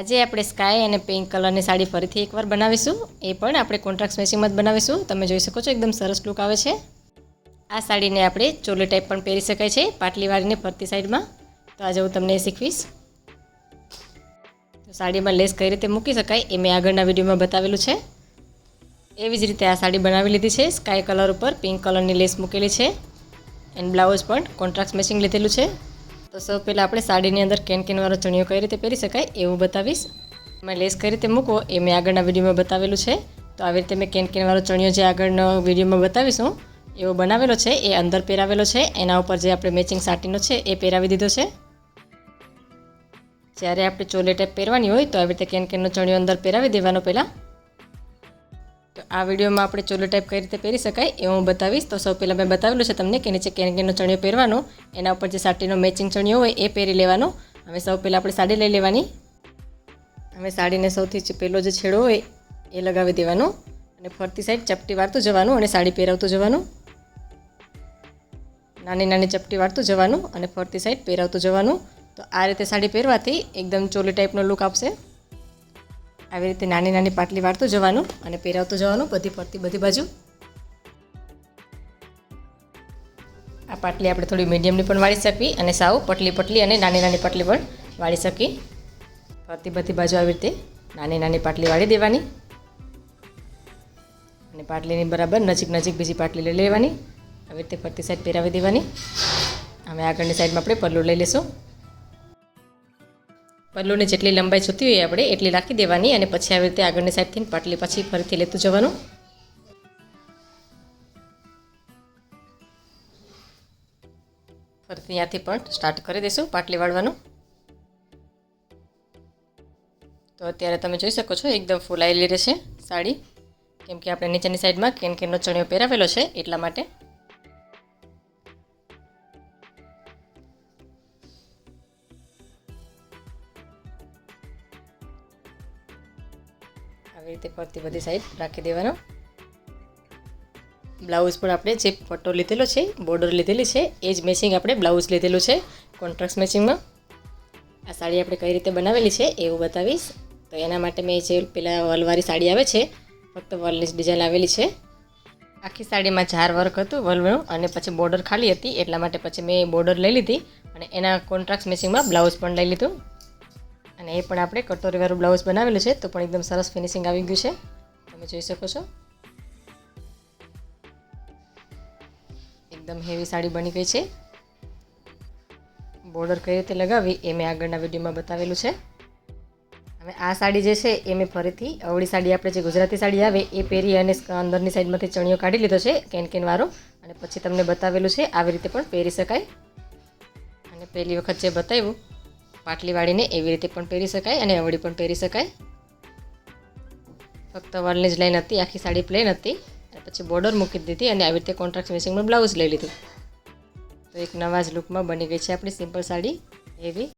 આજે આપણે સ્કાય અને પિંક કલરની સાડી ફરીથી એકવાર બનાવીશું. એ પણ આપણે કોન્ટ્રાસ્ટ મેચિંગમાં જ બનાવીશું. તમે જોઈ શકો છો એકદમ સરસ લુક આવે છે. આ સાડીને આપણે ચોલી ટાઈપ પણ પહેરી શકાય છે, પાટલી વાળીને ફરતી સાઈડમાં. તો આજે હું તમને એ શીખવીશ. તો સાડીમાં લેસ કઈ રીતે મૂકી શકાય એ મેં આગળના વિડીયોમાં બતાવેલું છે. એવી જ રીતે આ સાડી બનાવી લીધી છે. સ્કાય કલર ઉપર પિંક કલરની લેસ મૂકેલી છે એન્ડ બ્લાઉઝ પણ કોન્ટ્રાસ્ટ મેચિંગ લીધેલું છે. તો સૌ પહેલાં આપણે સાડીની અંદર કેનકેનવાળો ચણિયો કઈ રીતે પહેરી શકાય એવું બતાવીશ. એમાં લેસ કઈ રીતે મૂકવો એ મેં આગળના વિડીયોમાં બતાવેલું છે. તો આવી રીતે મેં કેનકેનવાળો ચણિયો જે આગળનો વિડીયોમાં બતાવીશું એવો બનાવેલો છે, એ અંદર પહેરાવેલો છે. એના ઉપર જે આપણે મેચિંગ સાટીનો છે એ પહેરાવી દીધો છે. જ્યારે આપણે ચોલી ટાઈપ પહેરવાની હોય તો આવી રીતે કેનકેનનો ચણિયો અંદર પહેરાવી દેવાનો પહેલાં. તો આ વિડીયોમાં આપણે ચોલી ટાઈપ કઈ રીતે પહેરી શકાય એ હું બતાવીશ. તો સૌ પહેલાં મેં બતાવેલું છે તમને કે નીચે કેનકેનનો ચણિયો પહેરવાનો, એના ઉપર જે સાટીનો મેચિંગ ચણિયો હોય એ પહેરી લેવાનો. હવે સૌ પહેલાં આપણે સાડી લઈ લેવાની. હવે સાડીને સૌથી પહેલો જે છેડો હોય એ લગાવી દેવાનો અને ફરતી સાઈડ ચપટી વાળતું જવાનું અને સાડી પહેરાવતું જવાનું. નાની નાની ચપટી વાળતું જવાનું અને ફરતી સાઈડ પહેરાવતું જવાનું. તો આ રીતે સાડી પહેરવાથી એકદમ ચોલી ટાઈપનો લુક આપશે. આવી રીતે નાની નાની પાટલી વાળતું જવાનું અને પહેરાવતું જવાનું બધી બાજુ. આ પાટલી આપણે થોડી મીડિયમની પણ વાળી શકીએ અને સાવ પટલી અને નાની નાની પાટલી પણ વાળી શકીએ. ફરતી બધી બાજુ આવી રીતે નાની નાની પાટલી વાળી દેવાની અને પાટલીની બરાબર નજીક બીજી પાટલી લઈ લેવાની. આવી રીતે ફરતી સાઈડ પહેરાવી દેવાની. હવે આગળની સાઈડમાં આપણે પલ્લું લઈ લઈશું. પલ્લુની જેટલી લંબાઈ જોતી હોય આપણે એટલી રાખી દેવાની અને પછી આવી રીતે આગળની સાઈડથી પાટલી પછી ફરીથી લેતું જવાનું. ફરીથી ત્યાંથી પણ સ્ટાર્ટ કરી દઈશું પાટલી વાળવાનું. તો અત્યારે તમે જોઈ શકો છો એકદમ ફૂલાયેલી રહેશે સાડી, કેમ કે આપણે નીચેની સાઈડમાં કેનકેનનો ચણિયો પહેરાવેલો છે એટલા માટે. આવી રીતે ફરતી બધી સાઈડ રાખી દેવાનો. બ્લાઉઝ પણ આપણે જે પટ્ટો લીધેલો છે, બોર્ડર લીધેલી છે એ જ મેચિંગ આપણે બ્લાઉઝ લીધેલું છે કોન્ટ્રાસ્ટ મેચિંગમાં. આ સાડી આપણે કઈ રીતે બનાવેલી છે એવું બતાવીશ. તો એના માટે મેં જે પેલા વલવાળી સાડી આવે છે, ફક્ત વલની જ ડિઝાઇન આવેલી છે. આખી સાડીમાં ઝાર વર્ક હતું વલનું અને પછી બોર્ડર ખાલી હતી, એટલા માટે પછી મેં બોર્ડર લઈ લીધી અને એના કોન્ટ્રાસ્ટ મેચિંગમાં બ્લાઉઝ પણ લઈ લીધું. અને એ પણ આપણે કટોરીવાળું બ્લાઉઝ બનાવેલું છે, તો પણ એકદમ સરસ ફિનિશિંગ આવી ગયું છે. તમે જોઈ શકો છો એકદમ હેવી સાડી બની ગઈ છે. બોર્ડર કઈ રીતે લગાવી એ મેં આગળના વિડીયોમાં બતાવેલું છે. હવે આ સાડી જે છે એ મેં ફરીથી અવળી સાડી આપણે જે ગુજરાતી સાડી આવે એ પહેરી અને અંદરની સાઈડમાંથી ચણિયો કાઢી લીધો છે કેનકેનવાળો અને પછી તમને બતાવેલું છે આવી રીતે પણ પહેરી શકાય. અને પહેલી વખત જે બતાવ્યું પાટલી વાળીને એવી રીતે પણ પહેરી શકાય અને અવળી પણ પહેરી શકાય. ફક્ત વલની જ લાઈન હતી, આખી સાડી પ્લેન હતી અને પછી બોર્ડર મૂકી દીધી અને આવી રીતે કોન્ટ્રાસ્ટ મેચિંગમાં બ્લાઉઝ લઈ લીધું. તો એક નવા જ લુકમાં બની ગઈ છે આપણી સિમ્પલ સાડી એવી.